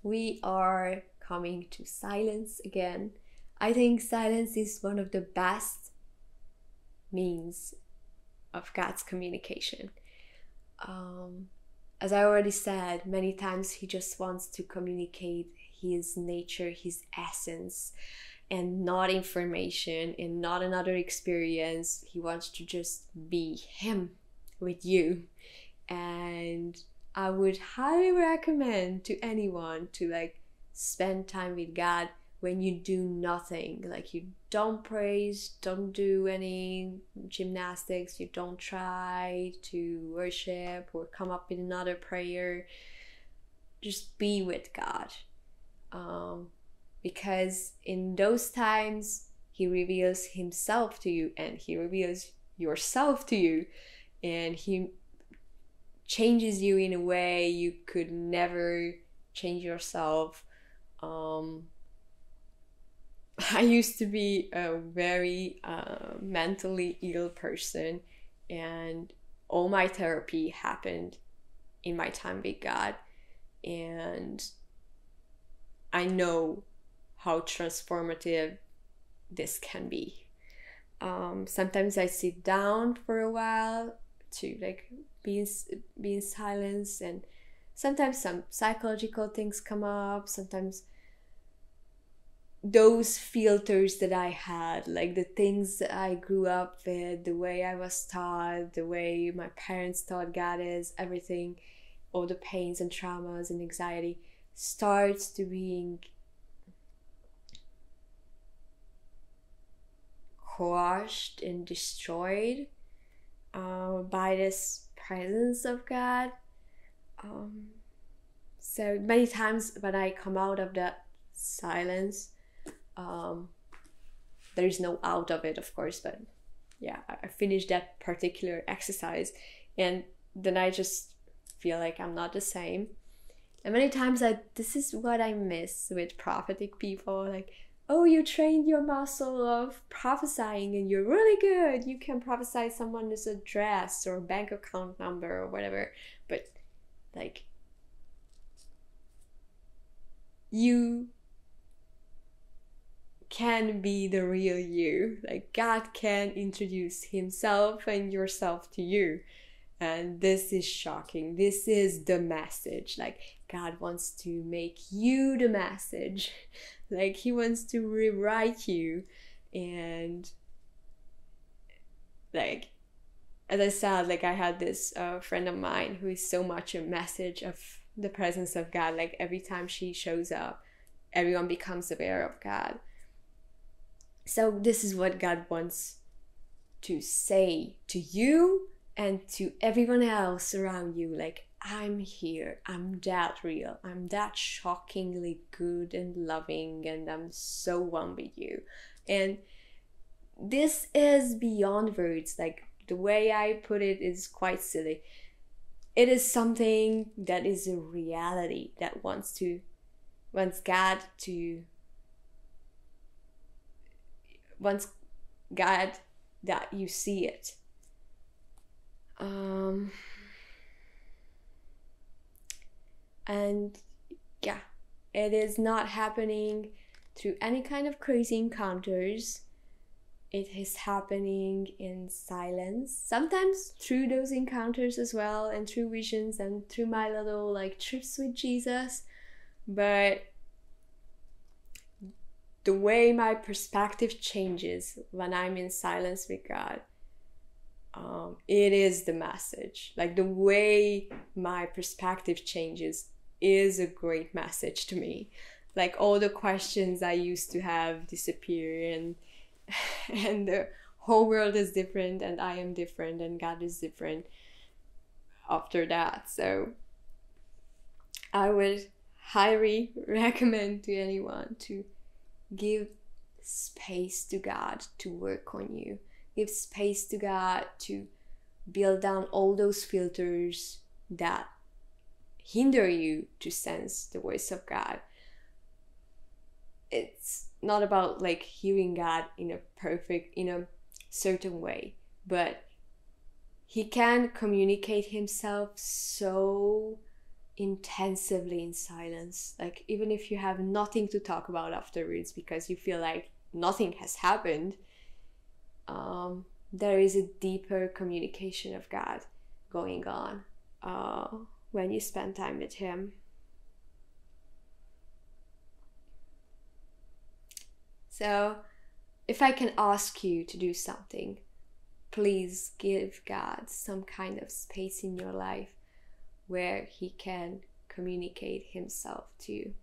we are coming to silence again. I think silence is one of the best means of God's communication. As I already said, many times he just wants to communicate his nature, his essence, and not information and not another experience. He wants to just be him with you. And I would highly recommend to anyone to like spend time with God when you do nothing. Like you don't praise, don't do any gymnastics, you don't try to worship or come up with another prayer. Just be with God. Because in those times he reveals himself to you and he reveals yourself to you, and he changes you in a way you could never change yourself. I used to be a very mentally ill person, and all my therapy happened in my time with God, and I know how transformative this can be. Sometimes I sit down for a while to like be in silence, and sometimes some psychological things come up. Sometimes those filters that I had, like the things that I grew up with, the way I was taught, the way my parents taught God is, everything, all the pains and traumas and anxiety starts to being crushed and destroyed by this presence of God. So many times when I come out of that silence, there is no out of it, of course, but yeah, I finished that particular exercise and then I just feel like I'm not the same. And many times this is what I miss with prophetic people, like, oh, you trained your muscle of prophesying and you're really good. You can prophesy someone's address or bank account number or whatever. But like, you can be the real you. Like God can introduce himself and yourself to you. And this is shocking. This is the message. Like God wants to make you the message. Like he wants to rewrite you. And like, as I said, like I had this friend of mine who is so much a message of the presence of God. Like every time she shows up, everyone becomes aware of God. So this is what God wants to say to you and to everyone else around you. Like, I'm here, I'm that real, I'm that shockingly good and loving, and I'm so one with you. And this is beyond words. Like the way I put it is quite silly. It is something that is a reality that wants God that you see it. And yeah, it is not happening through any kind of crazy encounters. It is happening in silence, sometimes through those encounters as well, and through visions and through my little like trips with Jesus. But the way my perspective changes when I'm in silence with God, it is the message. Like the way my perspective changes is a great message to me. Like all the questions I used to have disappear, and the whole world is different, and I am different, and God is different after that. So I would highly recommend to anyone to give space to God to work on you. Give space to God to build down all those filters that hinder you to sense the voice of God. It's not about like hearing God in a certain way, but he can communicate himself so intensively in silence. Like, even if you have nothing to talk about afterwards because you feel like nothing has happened, there is a deeper communication of God going on when you spend time with Him. So, if I can ask you to do something, please give God some kind of space in your life where He can communicate Himself to you.